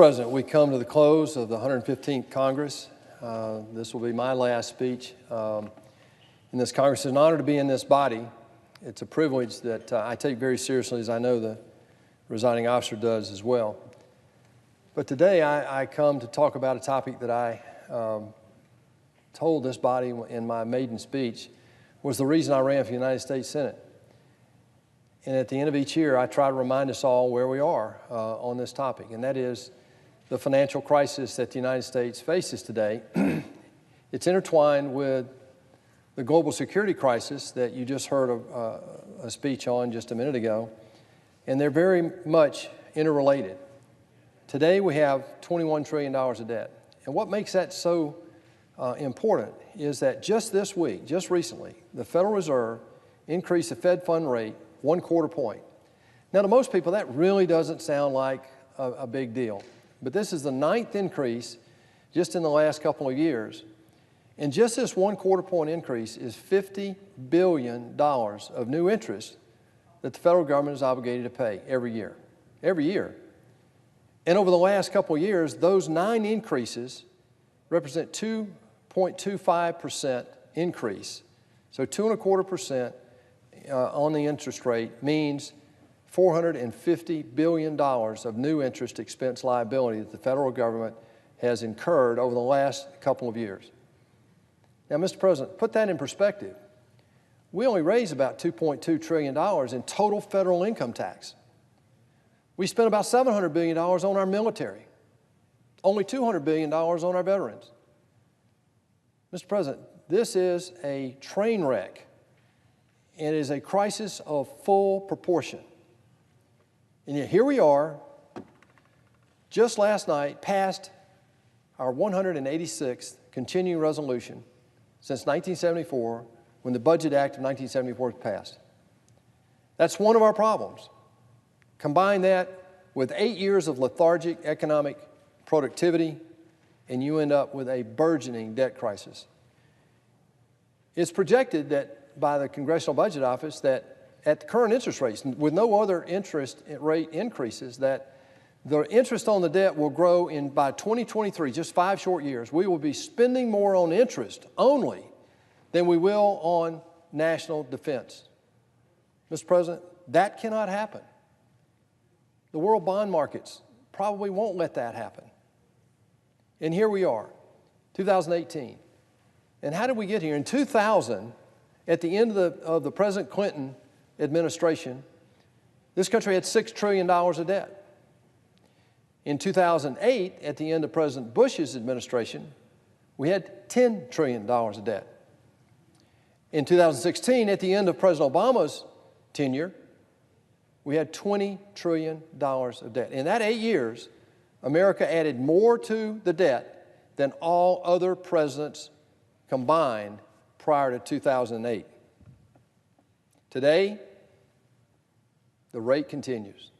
President, we come to the close of the 115th Congress. This will be my last speech in this Congress. It's an honor to be in this body. It's a privilege that I take very seriously, as I know the presiding officer does as well. But today I come to talk about a topic that I told this body in my maiden speech was the reason I ran for the United States Senate. And at the end of each year, I try to remind us all where we are on this topic, and that is the financial crisis that the United States faces today. It's intertwined with the global security crisis that you just heard a speech on just a minute ago, and they're very much interrelated. Today, we have $21 trillion of debt, and what makes that so important is that just this week, just recently, the Federal Reserve increased the Fed fund rate 1/4 point. Now, to most people, that really doesn't sound like a big deal. But this is the 9th increase just in the last couple of years. And just this 1/4 point increase is $50 billion of new interest that the federal government is obligated to pay every year. Every year. And over the last couple of years, those 9 increases represent 2.25% increase. So 2.25% on the interest rate means $450 billion of new interest expense liability that the federal government has incurred over the last couple of years. Now, Mr. President, put that in perspective. We only raise about $2.2 trillion in total federal income tax. We spend about $700 billion on our military, only $200 billion on our veterans. Mr. President, this is a train wreck. And it is a crisis of full proportion. And yet here we are, just last night, passed our 186th continuing resolution since 1974, when the Budget Act of 1974 was passed. That's one of our problems. Combine that with 8 years of lethargic economic productivity, and you end up with a burgeoning debt crisis. It's projected that by the Congressional Budget Office that at the current interest rates, with no other interest rate increases, that the interest on the debt will grow by 2023, just 5 short years. We will be spending more on interest only than we will on national defense. Mr. President, that cannot happen. The world bond markets probably won't let that happen. And here we are, 2018. And how did we get here? In 2000, at the end of the President Clinton administration, this country had $6 trillion of debt. In 2008, at the end of President Bush's administration, we had $10 trillion of debt. In 2016, at the end of President Obama's tenure, we had $20 trillion of debt. In that 8 years, America added more to the debt than all other presidents combined prior to 2008. Today, the rate continues.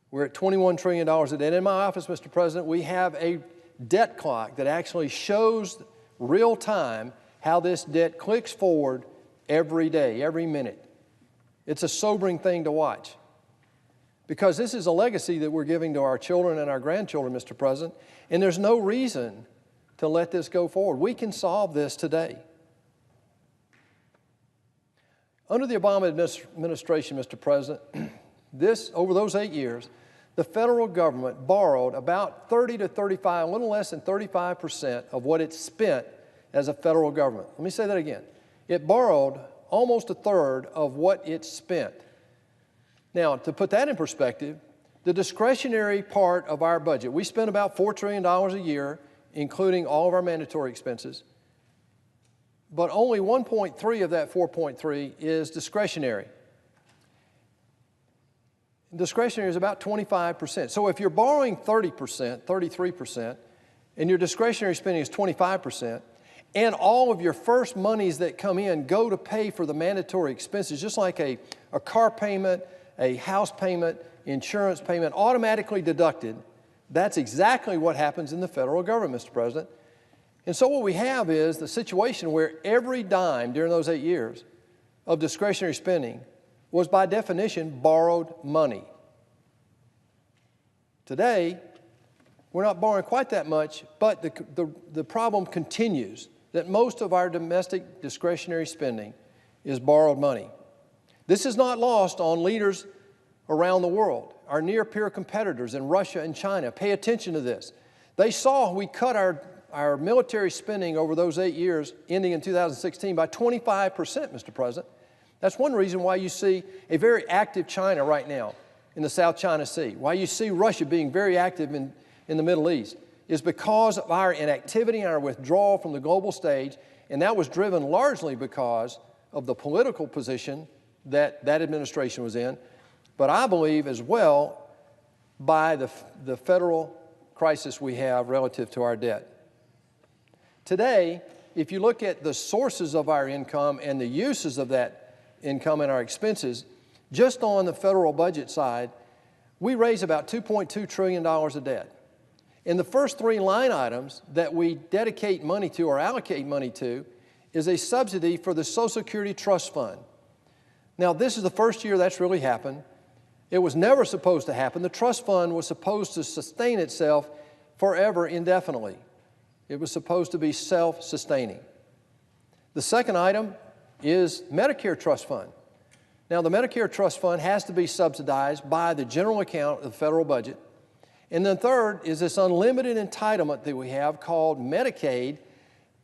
We're at $21 trillion of debt. In my office, Mr. President, we have a debt clock that actually shows real time how this debt clicks forward every day, every minute. It's a sobering thing to watch because this is a legacy that we're giving to our children and our grandchildren, Mr. President, and there's no reason to let this go forward. We can solve this today. Under the Obama administration, Mr. President, over those 8 years, the federal government borrowed about 30 to 35, a little less than 35% of what it spent as a federal government. Let me say that again. It borrowed almost a third of what it spent. Now, to put that in perspective, the discretionary part of our budget, we spend about $4 trillion a year, including all of our mandatory expenses, but only 1.3 of that 4.3 is discretionary. Discretionary is about 25%. So if you're borrowing 30%, 33%, and your discretionary spending is 25%, and all of your first monies that come in go to pay for the mandatory expenses, just like a car payment, a house payment, insurance payment, automatically deducted, that's exactly what happens in the federal government, Mr. President. And so what we have is the situation where every dime during those 8 years of discretionary spending was by definition borrowed money. Today, we're not borrowing quite that much, but the problem continues that most of our domestic discretionary spending is borrowed money. This is not lost on leaders around the world. Our near-peer competitors in Russia and China pay attention to this. They saw we cut our military spending over those 8 years, ending in 2016, by 25%, Mr. President. That's one reason why you see a very active China right now in the South China Sea, why you see Russia being very active in the Middle East, is because of our inactivity and our withdrawal from the global stage, and that was driven largely because of the political position that that administration was in, but I believe as well by the federal crisis we have relative to our debt. Today, if you look at the sources of our income and the uses of that income and our expenses, just on the federal budget side, we raise about $2.2 trillion of debt. And the first three line items that we dedicate money to or allocate money to is a subsidy for the Social Security Trust Fund. Now, this is the first year that's really happened. It was never supposed to happen. The trust fund was supposed to sustain itself forever indefinitely. It was supposed to be self-sustaining. The second item is Medicare Trust Fund. Now, the Medicare Trust Fund has to be subsidized by the general account of the federal budget. And then third is this unlimited entitlement that we have called Medicaid.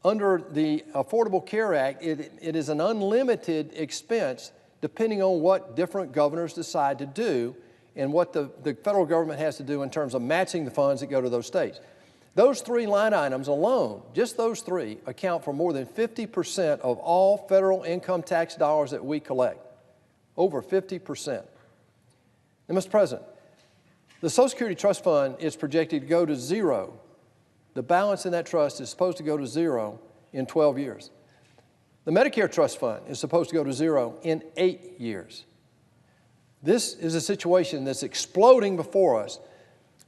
Under the Affordable Care Act, it is an unlimited expense depending on what different governors decide to do and what the federal government has to do in terms of matching the funds that go to those states. Those three line items alone, just those three, account for more than 50% of all federal income tax dollars that we collect. Over 50%. Now, Mr. President, the Social Security Trust Fund is projected to go to zero. The balance in that trust is supposed to go to zero in 12 years. The Medicare Trust Fund is supposed to go to zero in 8 years. This is a situation that's exploding before us.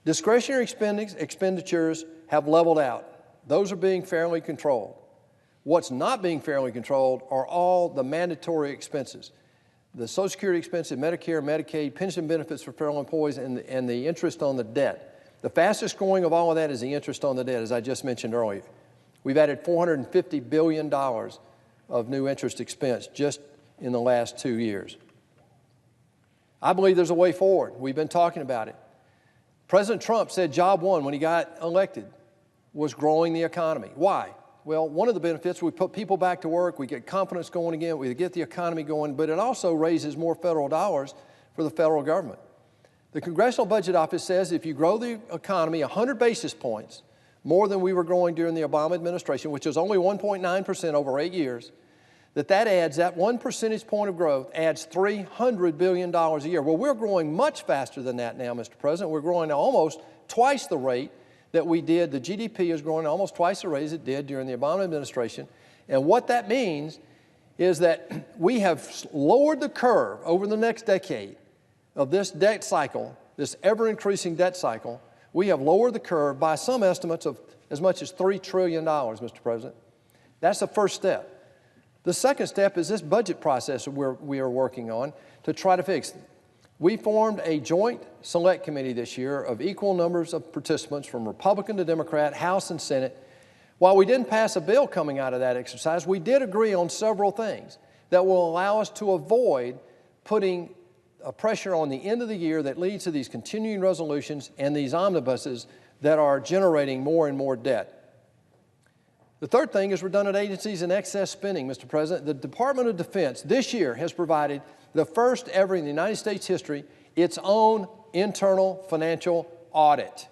Discretionary expenditures have leveled out. Those are being fairly controlled. What's not being fairly controlled are all the mandatory expenses. The Social Security expenses, Medicare, Medicaid, pension benefits for federal employees, and the interest on the debt. The fastest growing of all of that is the interest on the debt, as I just mentioned earlier. We've added $450 billion of new interest expense just in the last 2 years. I believe there's a way forward. We've been talking about it. President Trump said job one when he got elected was growing the economy. Why? Well, one of the benefits, we put people back to work, we get confidence going again, we get the economy going, but it also raises more federal dollars for the federal government. The Congressional Budget Office says if you grow the economy 100 basis points, more than we were growing during the Obama administration, which was only 1.9% over 8 years, that adds, that 1 percentage point of growth adds $300 billion a year. Well, we're growing much faster than that now, Mr. President. We're growing at almost twice the rate that we did. The GDP is growing almost twice the rate as it did during the Obama administration. And what that means is that we have lowered the curve over the next decade of this debt cycle, this ever-increasing debt cycle. We have lowered the curve by some estimates of as much as $3 trillion, Mr. President. That's the first step. The second step is this budget process we are working on to try to fix. We formed a joint select committee this year of equal numbers of participants from Republican to Democrat, House and Senate. While we didn't pass a bill coming out of that exercise, we did agree on several things that will allow us to avoid putting a pressure on the end of the year that leads to these continuing resolutions and these omnibuses that are generating more and more debt. The third thing is redundant agencies and excess spending, Mr. President. The Department of Defense this year has provided the first ever in the United States history its own internal financial audit.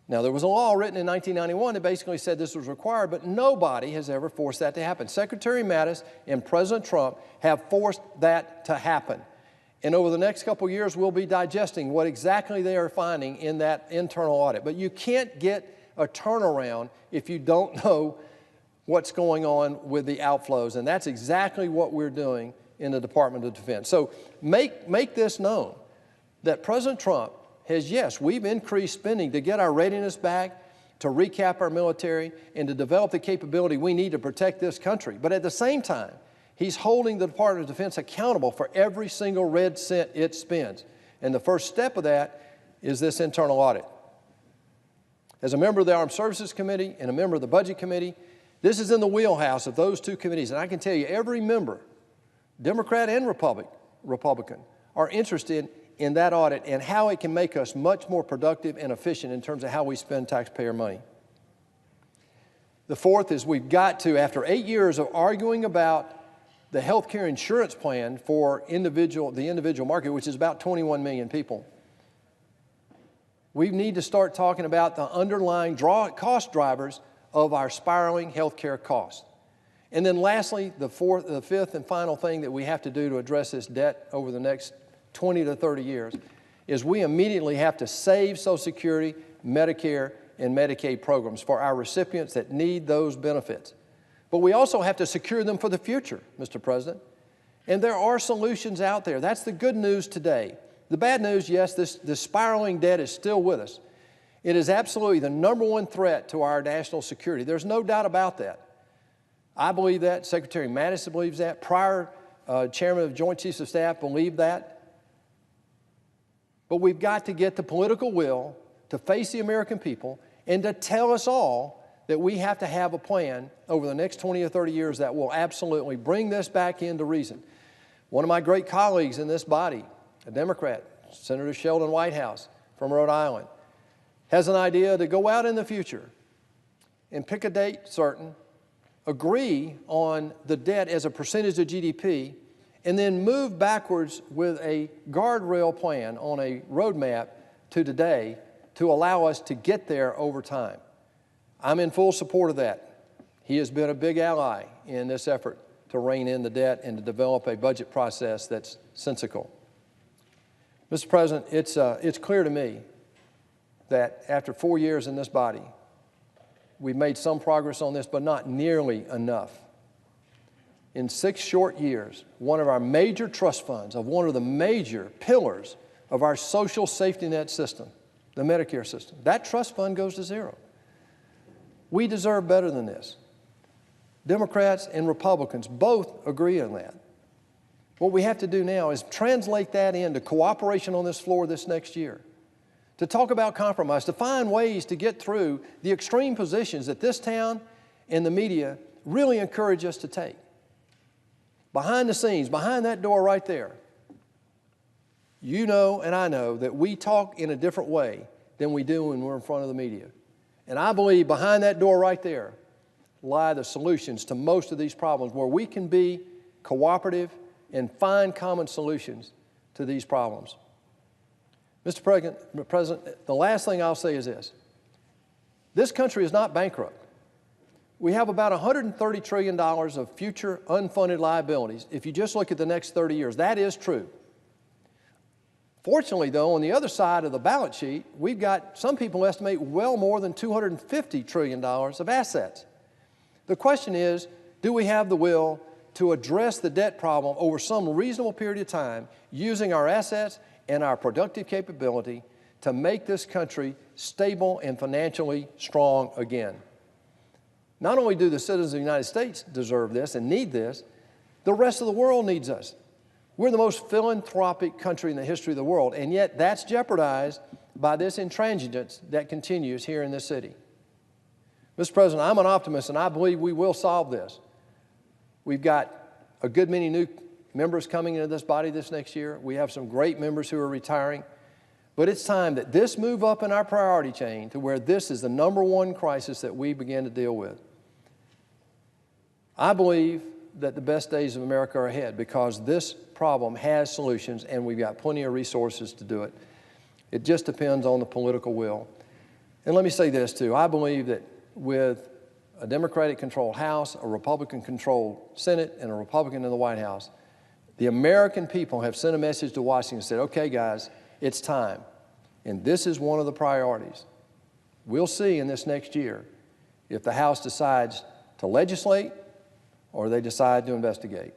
Now, there was a law written in 1991 that basically said this was required, but nobody has ever forced that to happen. Secretary Mattis and President Trump have forced that to happen. And over the next couple of years, we'll be digesting what exactly they are finding in that internal audit. But you can't get a turnaround if you don't know what's going on with the outflows, and that's exactly what we're doing in the Department of Defense. So make this known that President Trump has, yes, we've increased spending to get our readiness back, to recap our military, and to develop the capability we need to protect this country. But at the same time, he's holding the Department of Defense accountable for every single red cent it spends. And the first step of that is this internal audit. As a member of the Armed Services Committee and a member of the Budget Committee, this is in the wheelhouse of those two committees. And I can tell you every member, Democrat and Republican, are interested in that audit and how it can make us much more productive and efficient in terms of how we spend taxpayer money. The fourth is we've got to, after 8 years of arguing about the health care insurance plan for the individual market, which is about 21 million people, we need to start talking about the underlying cost drivers of our spiraling health care costs. And then lastly, the fifth and final thing that we have to do to address this debt over the next 20 to 30 years is we immediately have to save Social Security, Medicare, and Medicaid programs for our recipients that need those benefits. But we also have to secure them for the future, Mr. President. And there are solutions out there. That's the good news today. The bad news, yes, this spiraling debt is still with us. It is absolutely the #1 threat to our national security. There's no doubt about that. I believe that. Secretary Mattis believes that. Prior Chairman of Joint Chiefs of Staff believed that. But we've got to get the political will to face the American people and to tell us all that we have to have a plan over the next 20 or 30 years that will absolutely bring this back into reason. One of my great colleagues in this body, a Democrat, Senator Sheldon Whitehouse from Rhode Island, has an idea to go out in the future and pick a date certain, agree on the debt as a percentage of GDP, and then move backwards with a guardrail plan on a roadmap to today to allow us to get there over time. I'm in full support of that. He has been a big ally in this effort to rein in the debt and to develop a budget process that's sensical. Mr. President, it's clear to me that after 4 years in this body, we've made some progress on this, but not nearly enough. In 6 short years, one of our major trust funds, of one of the major pillars of our social safety net system, the Medicare system, that trust fund goes to zero. We deserve better than this. Democrats and Republicans both agree on that. What we have to do now is translate that into cooperation on this floor this next year, to talk about compromise, to find ways to get through the extreme positions that this town and the media really encourage us to take. Behind the scenes, behind that door right there, you know and I know that we talk in a different way than we do when we're in front of the media. And I believe behind that door right there lie the solutions to most of these problems, where we can be cooperative and find common solutions to these problems. Mr. President, the last thing I'll say is this. This country is not bankrupt. We have about $130 trillion of future unfunded liabilities if you just look at the next 30 years. That is true. Fortunately, though, on the other side of the balance sheet, we've got, some people estimate, well more than $250 trillion of assets. The question is, do we have the will to address the debt problem over some reasonable period of time using our assets and our productive capability to make this country stable and financially strong again? Not only do the citizens of the United States deserve this and need this, the rest of the world needs us. We're the most philanthropic country in the history of the world, and yet that's jeopardized by this intransigence that continues here in this city. Mr. President, I'm an optimist, and I believe we will solve this. We've got a good many new members coming into this body this next year. We have some great members who are retiring. But it's time that this move up in our priority chain to where this is the #1 crisis that we begin to deal with. I believe that the best days of America are ahead because this problem has solutions and we've got plenty of resources to do it. It just depends on the political will. And let me say this too. I believe that with a Democratic-controlled House, a Republican-controlled Senate, and a Republican in the White House, the American people have sent a message to Washington and said, okay, guys, it's time. And this is one of the priorities. We'll see in this next year if the House decides to legislate or they decide to investigate.